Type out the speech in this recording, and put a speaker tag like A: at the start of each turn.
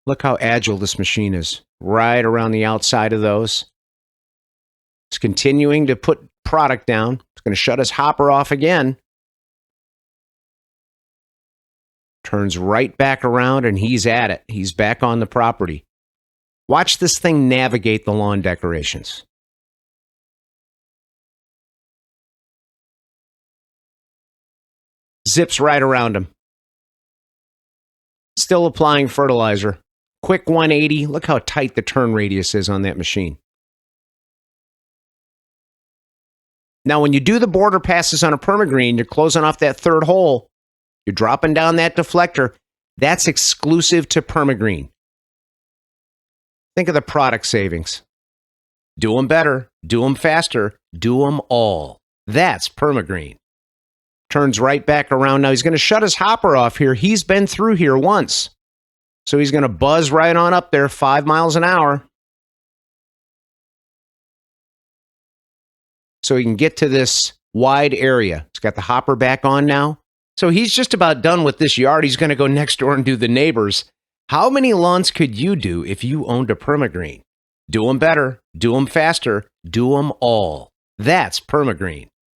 A: Look how agile this machine is. Right around the outside of those. It's continuing to put product down. It's going to shut his hopper off again. Turns right back around and he's at it. He's back on the property. Watch this thing navigate the lawn decorations. Zips right around him. Still applying fertilizer. Quick 180. Look how tight the turn radius is on that machine. Now, when you do the border passes on a permagreen, you're closing off that third hole. You're dropping down that deflector. That's exclusive to permagreen. Think of the product savings. Do them better. Do them faster. Do them all. That's permagreen. Turns right back around. Now he's going to shut his hopper off here. He's been through here once. So he's going to buzz right on up there, 5 miles an hour. So he can get to this wide area. He's got the hopper back on now. So he's just about done with this yard. He's going to go next door and do the neighbors. How many lawns could you do if you owned a permagreen? Do them better. Do them faster. Do them all. That's permagreen.